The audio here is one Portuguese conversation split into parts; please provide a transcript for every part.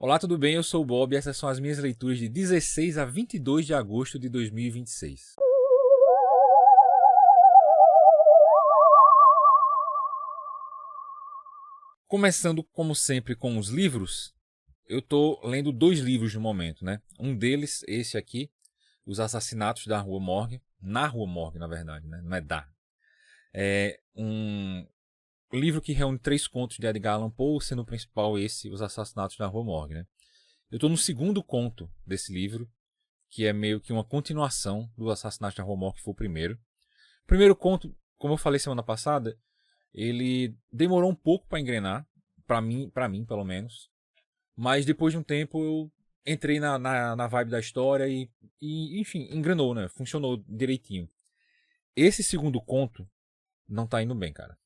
Olá, tudo bem? Eu sou o Bob e essas são as minhas leituras de 16 a 22 de agosto de 2026. Começando, como sempre, com os livros, eu estou lendo dois livros no momento, né? Um deles, esse aqui, Os Assassinatos da Rua Morgue. Na Rua Morgue, na verdade, né? Não é da. É um livro que reúne 3 contos de Edgar Allan Poe, sendo o principal esse, Os Assassinatos da Rua Morgue, né? Eu estou no segundo conto desse livro, que é meio que uma continuação do Assassinato da Rua Morgue, que foi o primeiro. O primeiro conto, como eu falei semana passada, ele demorou um pouco para engrenar, para mim pelo menos. Mas depois de um tempo eu entrei na vibe da história e, enfim, engrenou, né? Funcionou direitinho. Esse segundo conto não tá indo bem, cara.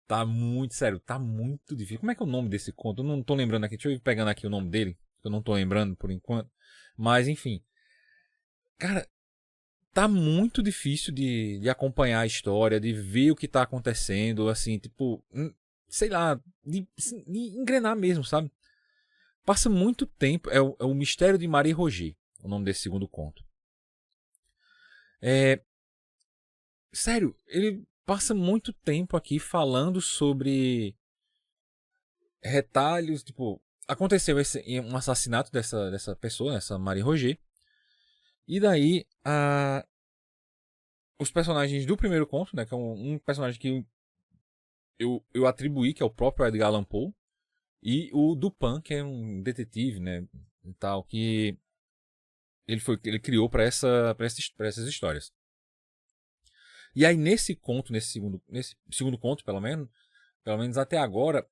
Tá muito sério, tá muito difícil. Como é que é o nome desse conto? Eu não tô lembrando aqui. Deixa eu ir pegando aqui o nome dele. Eu não tô lembrando por enquanto. Mas, enfim. Cara, tá muito difícil de acompanhar a história, de ver o que tá acontecendo, assim, tipo, sei lá, de engrenar mesmo, sabe? Passa muito tempo, é o Mistério de Marie Roget, o nome desse segundo conto. Sério, ele passa muito tempo aqui falando sobre retalhos, tipo, aconteceu um assassinato dessa pessoa, essa Marie Roget, e daí os personagens do primeiro conto, né, que é um personagem que eu atribuí, que é o próprio Edgar Allan Poe, e o Dupin, que é um detetive, né, e tal, que ele criou para essas histórias. E aí nesse segundo conto, pelo menos até agora,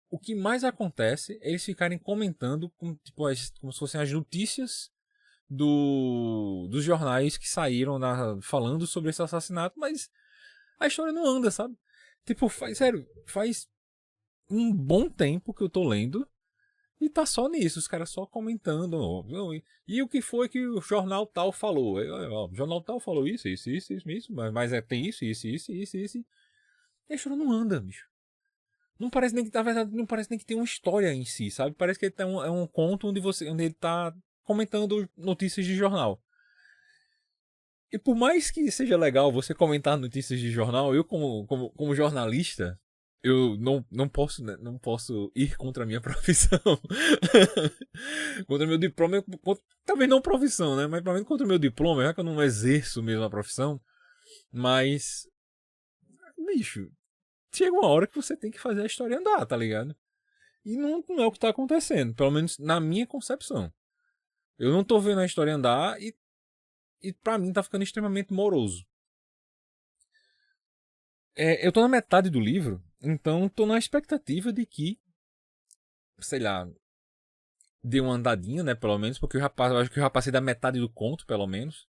o que mais acontece é eles ficarem comentando como se fossem as notícias dos jornais que saíram falando sobre esse assassinato, mas a história não anda, sabe? Tipo, faz um bom tempo que eu tô lendo e tá só nisso, os caras só comentando. E o que foi que o jornal tal falou? O jornal tal falou isso, mas tem isso. E a história não anda, bicho. Não parece nem que, na verdade, não parece nem que tem uma história em si, sabe? Parece que é um conto onde ele tá comentando notícias de jornal. E por mais que seja legal você comentar notícias de jornal, eu como jornalista, eu não posso, né, não posso ir contra a minha profissão. Contra o meu diploma, talvez não profissão, né? Mas pelo menos contra o meu diploma, já que eu não exerço mesmo a profissão. Mas, bicho, chega uma hora que você tem que fazer a história andar, tá ligado? E não é o que tá acontecendo, pelo menos na minha concepção. Eu não tô vendo a história andar e pra mim tá ficando extremamente moroso. Eu tô na metade do livro, então tô na expectativa de que, sei lá, dê uma andadinha, né, pelo menos, porque eu acho que eu já passei da metade do conto, pelo menos.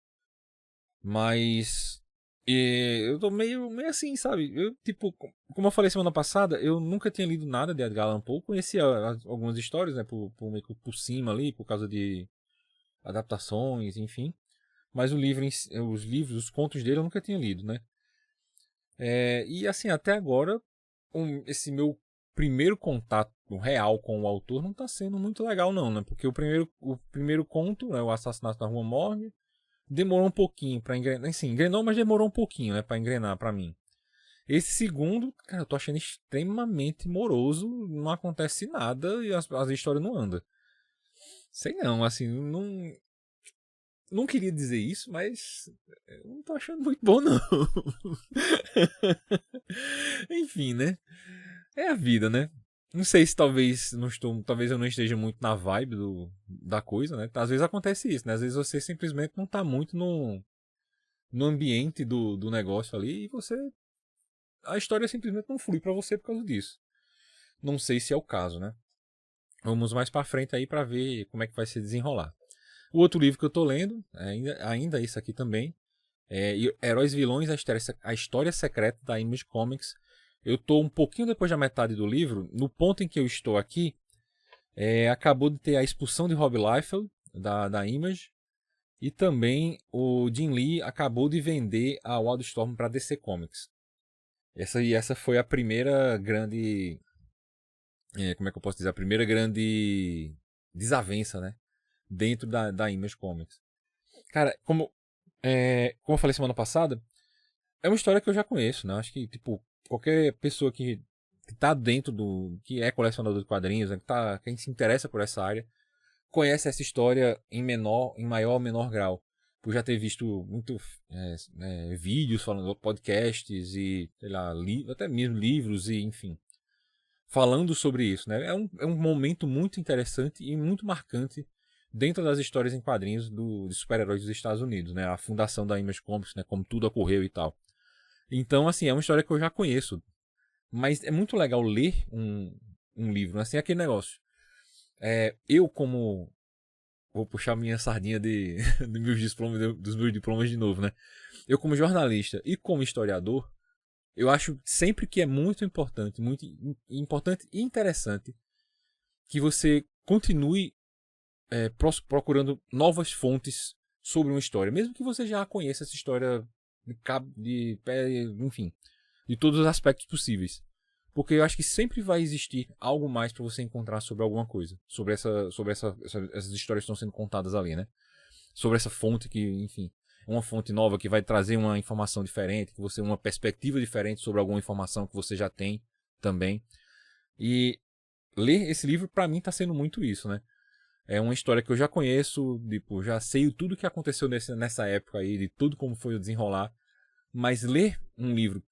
Mas eu tô meio assim, sabe? Eu, tipo, como eu falei semana passada, eu nunca tinha lido nada de Edgar Allan Poe, conhecia algumas histórias, né, meio que por cima ali, por causa de adaptações, enfim. Mas os livros, os contos dele eu nunca tinha lido, né? E assim, até agora, esse meu primeiro contato real com o autor não tá sendo muito legal não, né? Porque o primeiro conto, né, o Assassinato da Rua Morgue, demorou um pouquinho para engrenar, assim, engrenou, mas demorou um pouquinho, né, para engrenar para mim. Esse segundo, cara, eu tô achando extremamente moroso, não acontece nada e as histórias não andam. Sei não, assim, não queria dizer isso, mas eu não tô achando muito bom não. Enfim, né? É a vida, né? Não sei se talvez eu não esteja muito na vibe da coisa, né? Às vezes acontece isso, né? Às vezes você simplesmente não tá muito no ambiente do negócio ali e a história simplesmente não flui pra você por causa disso. Não sei se é o caso, né? Vamos mais pra frente aí pra ver como é que vai se desenrolar. O outro livro que eu tô lendo, ainda isso aqui também, Heróis e Vilões, a História Secreta da Image Comics. Eu tô um pouquinho depois da metade do livro. No ponto em que eu estou aqui, acabou de ter a expulsão de Rob Liefeld da Image. E também o Jim Lee acabou de vender a Wildstorm para DC Comics. Essa foi a primeira grande como é que eu posso dizer? A primeira grande desavença, né? Dentro da Image Comics. Cara, como eu falei semana passada, é uma história que eu já conheço, né? Acho que, tipo, qualquer pessoa que tá dentro que é colecionador de quadrinhos, né? Quem se interessa por essa área, conhece essa história em maior ou menor grau. Por já ter visto muito vídeos falando, podcasts e, sei lá, até mesmo livros e, enfim, falando sobre isso, né? É um momento muito interessante e muito marcante dentro das histórias em quadrinhos de super-heróis dos Estados Unidos, né? A fundação da Image Comics, né? Como tudo ocorreu e tal. Então, assim, é uma história que eu já conheço. Mas é muito legal ler um livro, assim, aquele negócio. Eu, como... Vou puxar minha sardinha dos meus diplomas de novo, né? Eu, como jornalista e como historiador, eu acho sempre que é muito importante e interessante que você continue procurando novas fontes sobre uma história, mesmo que você já conheça essa história enfim, de todos os aspectos possíveis. Porque eu acho que sempre vai existir algo mais para você encontrar sobre alguma coisa, sobre essas histórias que estão sendo contadas ali, né? Sobre essa fonte que, enfim, é uma fonte nova que vai trazer uma informação diferente, uma perspectiva diferente sobre alguma informação que você já tem também. E ler esse livro para mim está sendo muito isso, né? É uma história que eu já conheço, tipo, já sei tudo que aconteceu nessa época aí, de tudo como foi o desenrolar. Mas ler um livro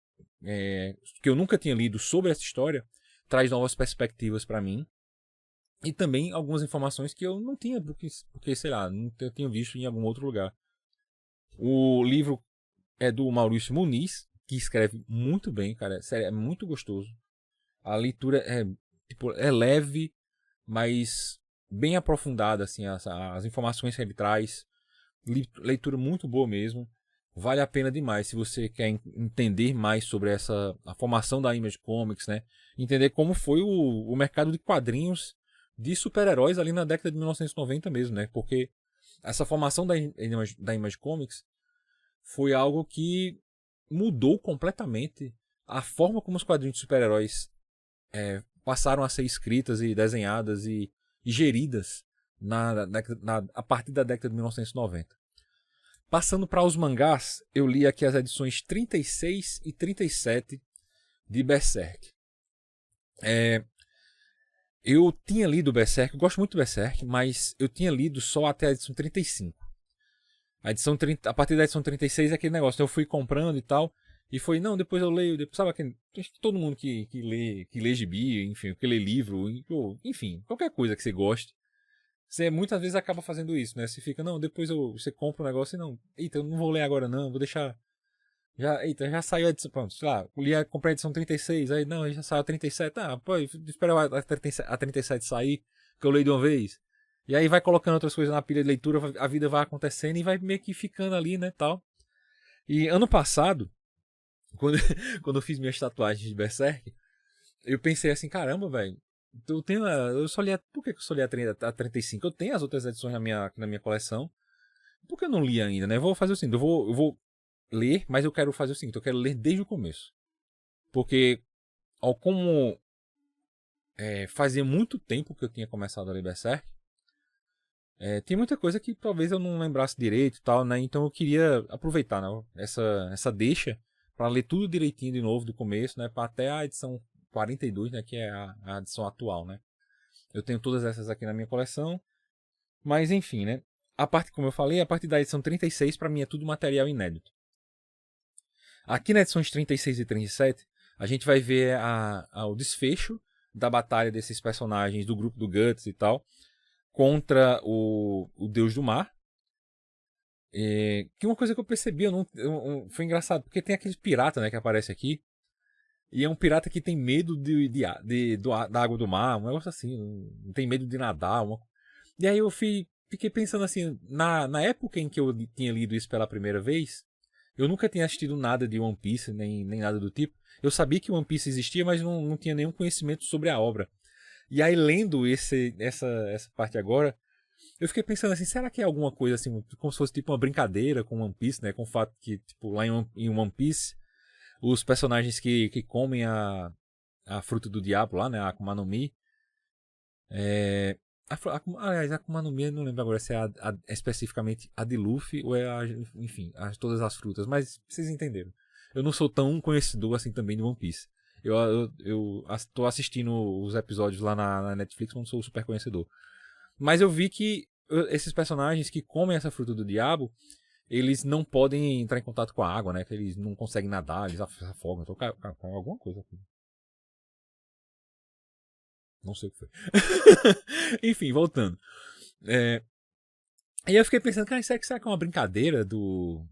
que eu nunca tinha lido sobre essa história traz novas perspectivas para mim. E também algumas informações que eu não tinha, porque sei lá, não eu tinha visto em algum outro lugar. O livro é do Maurício Muniz, que escreve muito bem, cara. Sério, é muito gostoso. A leitura é leve, mas bem aprofundada, assim, as informações que ele traz. Leitura muito boa mesmo. Vale a pena demais se você quer entender mais sobre a formação da Image Comics, né? Entender como foi o mercado de quadrinhos de super-heróis ali na década de 1990 mesmo, né? Porque essa formação da Image Comics foi algo que mudou completamente a forma como os quadrinhos de super-heróis passaram a ser escritas e desenhadas e geridas a partir da década de 1990. Passando para os mangás, eu li aqui as edições 36 e 37 de Berserk. Eu tinha lido Berserk, eu gosto muito de Berserk, mas eu tinha lido só até a edição 35. A partir da edição 36 é aquele negócio, então eu fui comprando e tal, e foi, não, depois eu leio, sabe aquele, acho que todo mundo que lê gibi, enfim, que lê livro, ou, enfim, qualquer coisa que você goste, você muitas vezes acaba fazendo isso, né? Você fica, não, você compra um negócio e não, eita, eu não vou ler agora não, vou deixar, já saiu a edição, pronto, sei lá, comprei a edição 36, aí não, já saiu a 37, pô, espera a 37 sair, que eu leio de uma vez. E aí vai colocando outras coisas na pilha de leitura, a vida vai acontecendo e vai meio que ficando ali, né, tal. E ano passado, quando, quando eu fiz minhas tatuagens de Berserk, eu pensei assim, caramba, velho, eu só li por que eu só li a 35? Eu tenho as outras edições na minha coleção. Por que eu não li ainda, né? Eu vou fazer o seguinte, eu vou ler, mas eu quero fazer o seguinte, eu quero ler desde o começo. Porque, como fazia muito tempo que eu tinha começado a ler Berserk, tem muita coisa que talvez eu não lembrasse direito e tal, né? Então eu queria aproveitar, né, essa deixa para ler tudo direitinho de novo do começo, né? Para até a edição 42, né? Que é a edição atual, né? Eu tenho todas essas aqui na minha coleção, mas enfim, né? Como eu falei, a partir da edição 36 para mim é tudo material inédito. Aqui na edições 36 e 37, a gente vai ver o desfecho da batalha desses personagens do grupo do Guts e tal, contra o Deus do Mar. Que uma coisa que eu percebi, foi engraçado, porque tem aquele pirata, né, que aparece aqui, e é um pirata que tem medo da água do mar, um negócio assim, não tem medo de nadar. E aí eu fiquei pensando assim, na época em que eu tinha lido isso pela primeira vez, eu nunca tinha assistido nada de One Piece, nem nada do tipo. Eu sabia que One Piece existia, mas não tinha nenhum conhecimento sobre a obra. E aí, lendo essa parte agora, eu fiquei pensando assim, será que é alguma coisa assim, como se fosse tipo uma brincadeira com One Piece, né? Com o fato que, tipo, lá em One Piece, os personagens que comem a fruta do diabo lá, né? A Akuma no Mi, Aliás, a Akuma no Mi, eu não lembro agora se é especificamente a de Luffy ou é enfim, todas as frutas, mas vocês entenderam. Eu não sou tão conhecedor assim também de One Piece. Eu tô assistindo os episódios lá na Netflix, mas não sou super conhecedor. Mas eu vi que esses personagens que comem essa fruta do diabo, eles não podem entrar em contato com a água, né? Que eles não conseguem nadar, eles afogam. Então, com alguma coisa aqui. Não sei o que foi. Enfim, voltando. Aí eu fiquei pensando, cara, será que é uma brincadeira do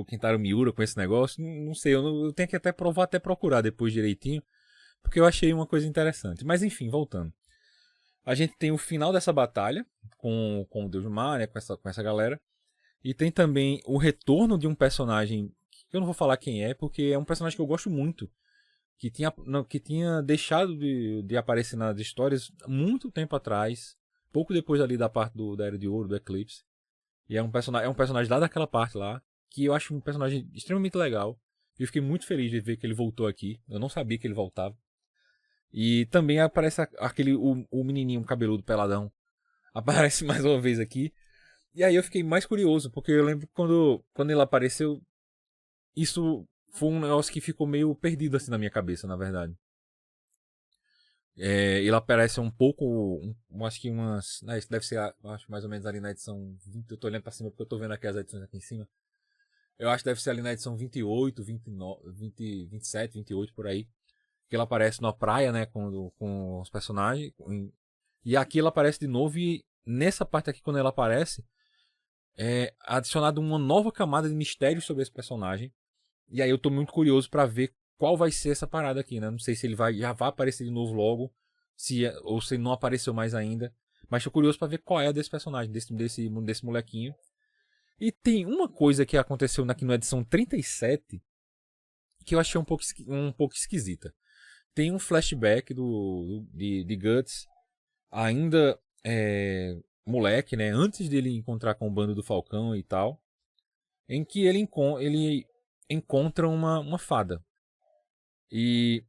Kentaro Miura com esse negócio? Não sei, eu tenho que até procurar depois direitinho, porque eu achei uma coisa interessante. Mas enfim, voltando. A gente tem o final dessa batalha com o Deus do Mar, né, com essa galera. E tem também o retorno de um personagem que eu não vou falar quem é, porque é um personagem que eu gosto muito. Que tinha deixado de aparecer nas histórias muito tempo atrás, pouco depois ali da parte da Era de Ouro, do Eclipse. E é um personagem lá daquela parte lá, que eu acho um personagem extremamente legal. E eu fiquei muito feliz de ver que ele voltou aqui. Eu não sabia que ele voltava. E também aparece o menininho cabeludo peladão. Aparece mais uma vez aqui. E aí eu fiquei mais curioso, porque eu lembro que quando ele apareceu, isso foi um negócio que ficou meio perdido assim na minha cabeça, na verdade. Ele aparece um pouco, acho que umas. Isso deve ser, acho mais ou menos ali na edição 20. Eu tô olhando pra cima porque eu tô vendo aqui as edições aqui em cima. Eu acho que deve ser ali na edição 28, 29, 20, 27, 28 por aí. Que ele aparece na praia, né, com os personagens. E aqui ele aparece de novo e nessa parte aqui, quando ele aparece, é adicionado uma nova camada de mistério sobre esse personagem. E aí eu tô muito curioso pra ver qual vai ser essa parada aqui, né? Não sei se ele já vai aparecer de novo logo, ou se ele não apareceu mais ainda. Mas tô curioso pra ver qual é desse personagem, desse molequinho. E tem uma coisa que aconteceu aqui na edição 37 que eu achei um pouco esquisita. Tem um flashback de Guts, ainda moleque, né? Antes dele encontrar com o bando do Falcão e tal. Em que ele encontra uma fada. E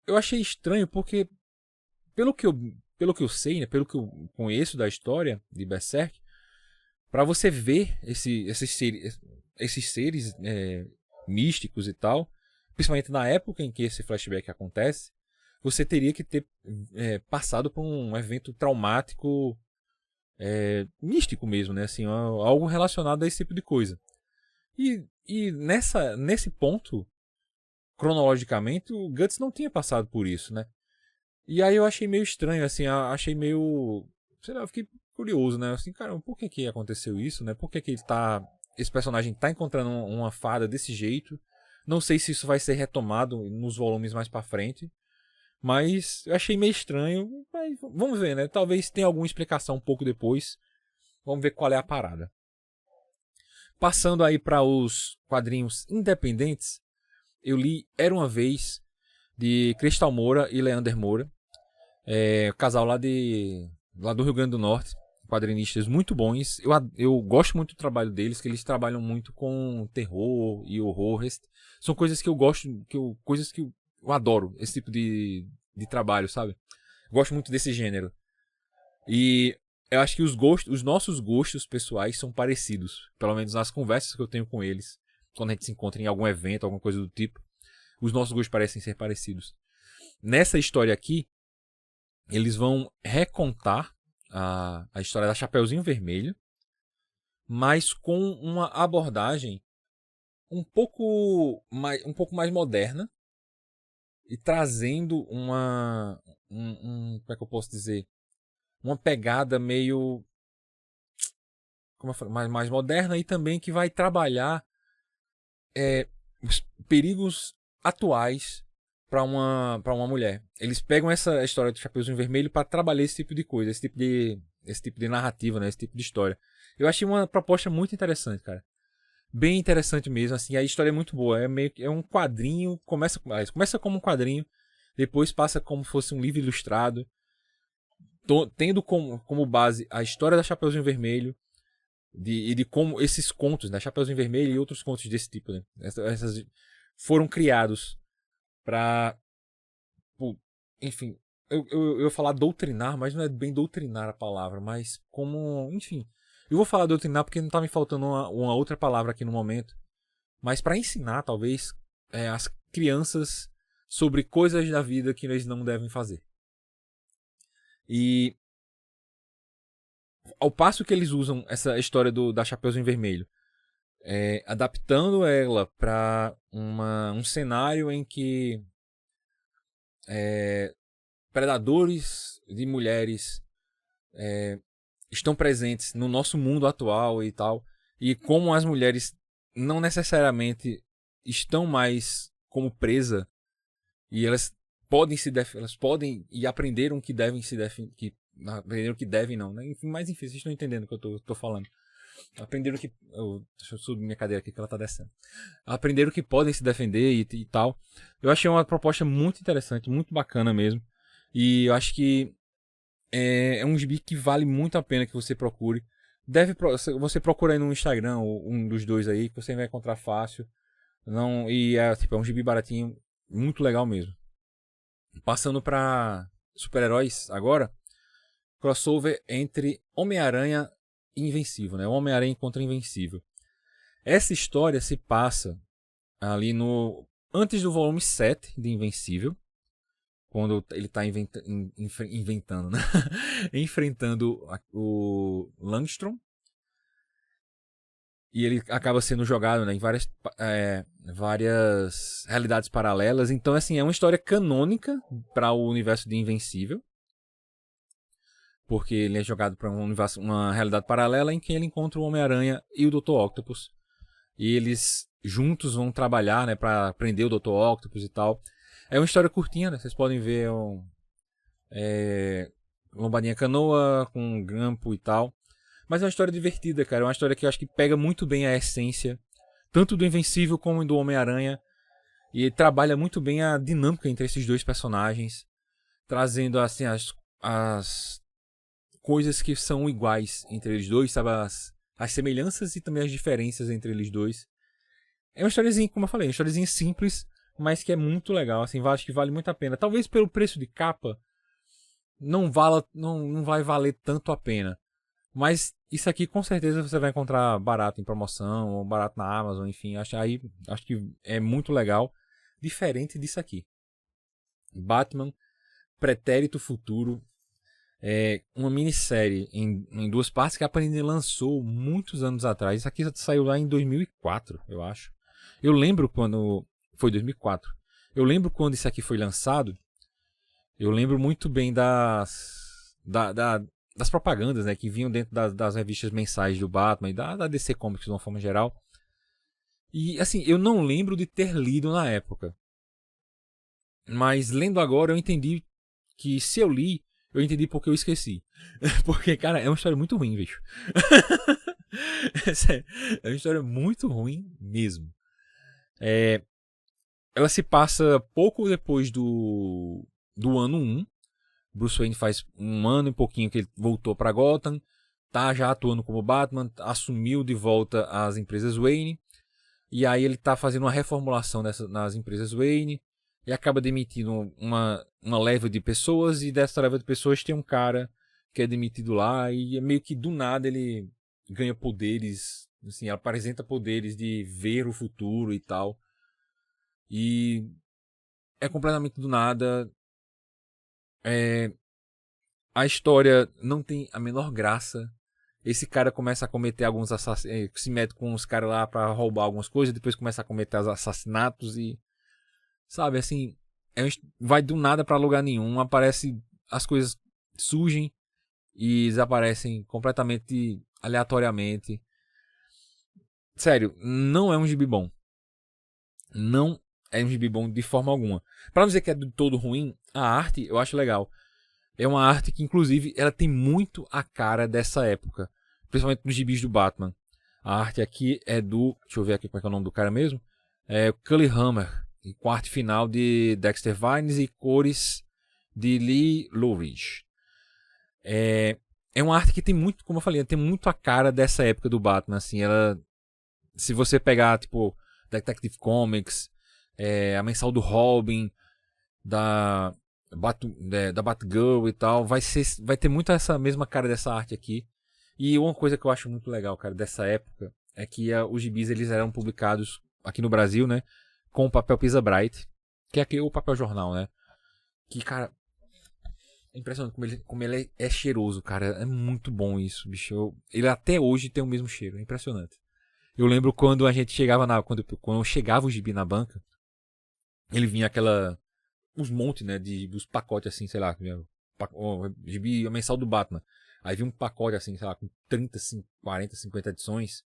eu achei estranho porque, pelo que eu sei, né, pelo que eu conheço da história de Berserk, para você ver esses seres místicos e tal, principalmente na época em que esse flashback acontece, você teria que ter passado por um evento traumático místico mesmo, né? Assim, algo relacionado a esse tipo de coisa. E nesse ponto, cronologicamente, o Guts não tinha passado por isso, né? E aí eu achei meio estranho, assim, achei meio. Sei lá, eu fiquei curioso, né? Assim, cara, por que aconteceu isso, né? Por que esse personagem tá encontrando uma fada desse jeito? Não sei se isso vai ser retomado nos volumes mais pra frente. Mas eu achei meio estranho. Mas vamos ver, né? Talvez tenha alguma explicação um pouco depois. Vamos ver qual é a parada. Passando aí para os quadrinhos independentes, eu li Era Uma Vez, de Cristal Moura e Leander Moura. Casal lá do Rio Grande do Norte. Quadrinistas muito bons. Eu gosto muito do trabalho deles, que eles trabalham muito com terror e horror. São coisas que eu gosto, coisas que eu adoro, esse tipo de trabalho, sabe? Gosto muito desse gênero. E eu acho que os nossos gostos pessoais são parecidos. Pelo menos nas conversas que eu tenho com eles. Quando a gente se encontra em algum evento, alguma coisa do tipo. Os nossos gostos parecem ser parecidos. Nessa história aqui, eles vão recontar a história da Chapeuzinho Vermelho, mas com uma abordagem um pouco mais moderna e trazendo como é que eu posso dizer? Uma pegada meio como eu falei, mais moderna e também que vai trabalhar os perigos atuais para uma mulher. Eles pegam essa história do Chapeuzinho Vermelho para trabalhar esse tipo de coisa, esse tipo de narrativa, né, esse tipo de história. Eu achei uma proposta muito interessante, cara. Bem interessante mesmo, assim, a história é muito boa, é um quadrinho, começa como um quadrinho, depois passa como fosse um livro ilustrado, tendo como base a história da Chapeuzinho Vermelho, e de como esses contos, né, Chapeuzinho Vermelho e outros contos desse tipo, né, essas foram criados para tipo, enfim, eu ia falar doutrinar, mas não é bem doutrinar a palavra, mas como, enfim, eu vou falar doutrinar porque não tá me faltando uma outra palavra aqui no momento, mas para ensinar, talvez, as crianças sobre coisas da vida que eles não devem fazer. E ao passo que eles usam essa história da Chapeuzinho Vermelho, adaptando ela para um cenário em que predadores de mulheres estão presentes no nosso mundo atual e tal, e como as mulheres não necessariamente estão mais como presa e elas podem elas podem e aprenderam que devem se defender, que aprenderam que devem não, né? Enfim, mas enfim, vocês estão entendendo o que eu tô falando. Aprenderam que deixa eu subir minha cadeira aqui que ela tá descendo. Aprenderam que podem se defender e tal. Eu achei uma proposta muito interessante, muito bacana mesmo. E eu acho que é um gibi que vale muito a pena que você procure. Você procura aí no Instagram, um dos dois aí, que você vai encontrar fácil. Não, e tipo, é um gibi baratinho, muito legal mesmo. Passando pra super-heróis agora, crossover entre Homem-Aranha e Invencível, né? Homem-Aranha contra Invencível. Essa história se passa ali antes do volume 7 de Invencível, quando ele está inventando, né? Enfrentando o Langstrom. E ele acaba sendo jogado, né, em várias realidades paralelas. Então, assim, é uma história canônica para o universo de Invencível. Porque ele é jogado para uma realidade paralela em que ele encontra o Homem-Aranha e o Dr. Octopus. E eles juntos vão trabalhar, né, para prender o Dr. Octopus e tal. É uma história curtinha, né? Vocês podem ver Lombadinha Canoa com grampo e tal. Mas é uma história divertida, cara. É uma história que eu acho que pega muito bem a essência, tanto do Invencível como do Homem-Aranha. E trabalha muito bem a dinâmica entre esses dois personagens, trazendo assim as coisas que são iguais entre eles dois, sabe? As semelhanças e também as diferenças entre eles dois. É uma historiazinha, como eu falei, uma historiazinha simples, mas que é muito legal, assim, acho que vale muito a pena. Talvez pelo preço de capa não vai valer tanto a pena. Mas isso aqui com certeza você vai encontrar barato em promoção, ou barato na Amazon, enfim, acho que é muito legal. Diferente disso aqui. Batman Pretérito Futuro. É uma minissérie em 2 partes que a Panini lançou muitos anos atrás. Isso aqui saiu lá em 2004, eu acho. Eu lembro quando... Foi 2004. Eu lembro quando isso aqui foi lançado. Eu lembro muito bem das propagandas, né, que vinham dentro das revistas mensais do Batman e da DC Comics de uma forma geral. E assim, eu não lembro de ter lido na época. Mas lendo agora eu entendi que se eu li, eu entendi porque eu esqueci. Porque, cara, é uma história muito ruim, bicho. É uma história muito ruim mesmo. Ela se passa pouco depois do ano 1. Bruce Wayne faz 1 ano e pouquinho que ele voltou para Gotham. Tá já atuando como Batman. Assumiu de volta as empresas Wayne. E aí ele tá fazendo uma reformulação nas empresas Wayne. E acaba demitindo uma leva de pessoas. E dessa leva de pessoas tem um cara que é demitido lá. E meio que do nada ele ganha poderes. Assim, apresenta poderes de ver o futuro e tal. E é completamente do nada. A história não tem a menor graça. Esse cara começa a cometer alguns assassinatos. Se mete com os caras lá pra roubar algumas coisas. Depois começa a cometer os assassinatos e... Sabe, assim... vai do nada pra lugar nenhum. Aparece... As coisas surgem e desaparecem completamente aleatoriamente. Sério, não é um gibi bom. Não é um gibi bom de forma alguma. Pra não dizer que é de todo ruim, a arte eu acho legal. É uma arte que, inclusive, ela tem muito a cara dessa época. Principalmente nos gibis do Batman. A arte aqui é do... Deixa eu ver aqui como é que é o nome do cara mesmo. É o Cully Hammer. Com a arte final de Dexter Vines e cores de Lee Louridge. É uma arte que tem muito, como eu falei, tem muito a cara dessa época do Batman. Assim, ela... Se você pegar, tipo, Detective Comics, a mensal do Robin, da Batgirl e tal. Vai ter muito essa mesma cara dessa arte aqui. E uma coisa que eu acho muito legal, cara, dessa época, é que os gibis eles eram publicados aqui no Brasil, né? Com o papel Pisa Bright, que é aqui o papel jornal, né? Que, cara, é impressionante como ele é cheiroso, cara. É muito bom isso, bicho. Ele até hoje tem o mesmo cheiro, é impressionante. Eu lembro quando a gente chegava quando chegava o gibi na banca, ele vinha uns montes, né, dos pacotes assim, sei lá, gibi mensal do Batman. Aí vinha um pacote assim, sei lá, com 30, 40, 50 edições.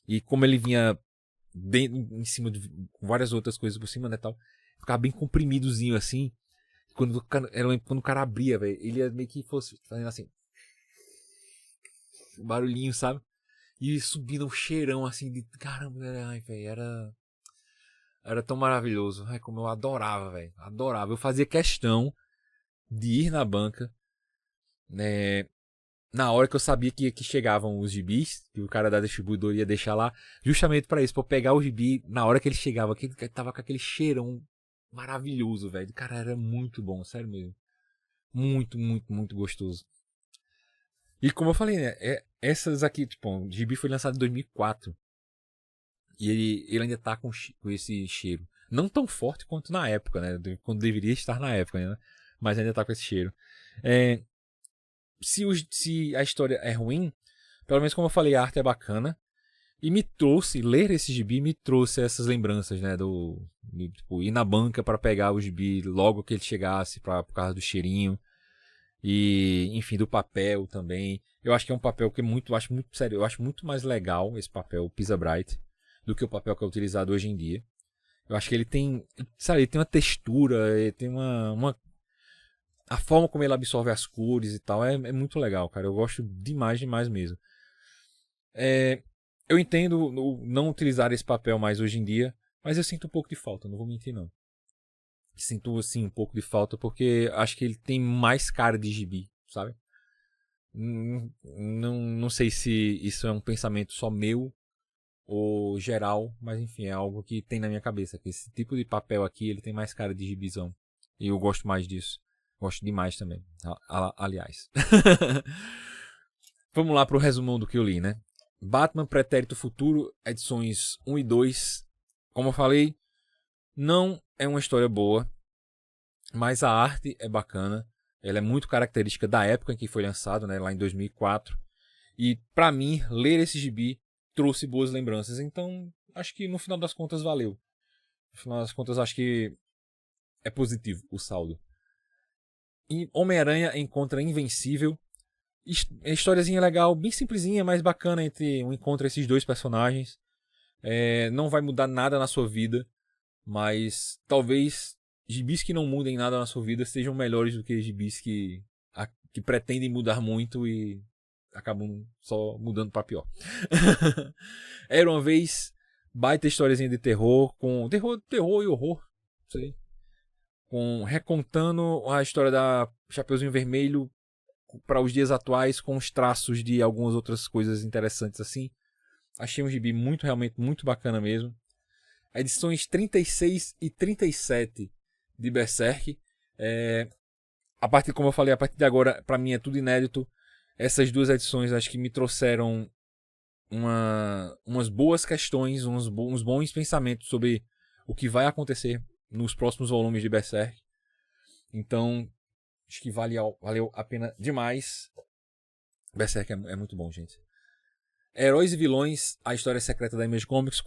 E como ele vinha bem em cima com várias outras coisas por cima, né, tal, ficava bem comprimidozinho assim. Quando o cara abria, velho, ele ia meio que fosse fazendo assim, um barulhinho, sabe? E subindo um cheirão assim de caramba, ai, velho, era tão maravilhoso. Ai, como eu adorava, velho. Adorava. Eu fazia questão de ir na banca, né, na hora que eu sabia que chegavam os gibis, que o cara da distribuidora ia deixar lá, justamente pra isso, pra eu pegar o gibi na hora que ele chegava, que tava com aquele cheirão maravilhoso, velho. Cara, era muito bom, sério mesmo. Muito, muito, muito gostoso. E como eu falei, né, essas aqui, tipo, o gibi foi lançado em 2004. E ele ainda tá com esse cheiro. Não tão forte quanto na época, né? Quando deveria estar na época, né? Mas ainda tá com esse cheiro. É, se a história é ruim, pelo menos como eu falei, a arte é bacana. E ler esse gibi me trouxe essas lembranças, né? Tipo, ir na banca para pegar o gibi logo que ele chegasse, por causa do cheirinho. E, enfim, do papel também. Eu acho que é um papel que sério, eu acho muito mais legal esse papel, o Pisa Bright, do que o papel que é utilizado hoje em dia. Eu acho que ele tem, sabe, ele tem uma textura, ele tem a forma como ele absorve as cores e tal, é muito legal, cara. Eu gosto demais, demais mesmo. Eu entendo não utilizar esse papel mais hoje em dia, mas eu sinto um pouco de falta, não vou mentir não. Sinto, assim, um pouco de falta porque acho que ele tem mais cara de gibi, sabe? Não sei se isso é um pensamento só meu ou geral, mas enfim, é algo que tem na minha cabeça, que esse tipo de papel aqui, ele tem mais cara de gibizão. E eu gosto mais disso. Gosto demais também, aliás. Vamos lá pro resumão do que eu li, né? Batman Pretérito Futuro, edições 1 e 2. Como eu falei, não é uma história boa, mas a arte é bacana. Ela é muito característica da época em que foi lançado, né, lá em 2004. E pra mim, ler esse gibi trouxe boas lembranças. Então, acho que no final das contas valeu. No final das contas, acho que é positivo o saldo. E Homem-Aranha encontra Invencível. Historiazinha legal, bem simplesinha, mas bacana entre um encontro esses dois personagens. Não vai mudar nada na sua vida, mas talvez gibis que não mudem nada na sua vida sejam melhores do que gibis que pretendem mudar muito e acabam só mudando para pior. Era uma vez baita historiazinha de terror, com terror e horror, não sei. Recontando a história da Chapeuzinho Vermelho para os dias atuais, com os traços de algumas outras coisas interessantes assim. Achei um gibi realmente muito bacana mesmo. Edições 36 e 37 de Berserk. Como eu falei, a partir de agora, para mim é tudo inédito. Essas duas edições acho que me trouxeram umas boas questões, uns bons pensamentos sobre o que vai acontecer nos próximos volumes de Berserk. Então, acho que valeu a pena demais. Berserk é muito bom, gente. Heróis e Vilões, a história secreta da Image Comics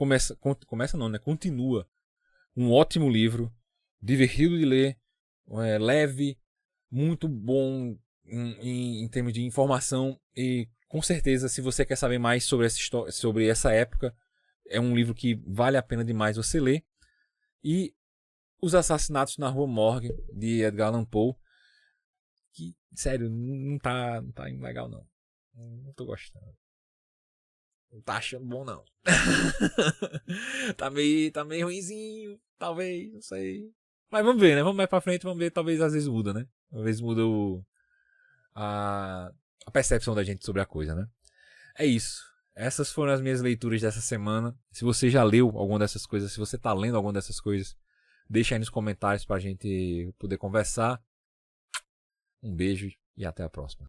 continua. Um ótimo livro, divertido de ler, leve, muito bom em termos de informação e com certeza, se você quer saber mais sobre essa história, sobre essa época, é um livro que vale a pena demais você ler. E Os Assassinatos na Rua Morgue, de Edgar Allan Poe, que, sério, não tá indo legal não. Não tô gostando. Não tá achando bom não. tá meio ruinzinho, talvez, não sei. Mas vamos ver, né? Vamos mais pra frente, vamos ver, talvez às vezes muda, né? Às vezes muda a percepção da gente sobre a coisa, né? É isso. Essas foram as minhas leituras dessa semana. Se você já leu alguma dessas coisas, se você tá lendo alguma dessas coisas, deixa aí nos comentários pra gente poder conversar. Um beijo e até a próxima.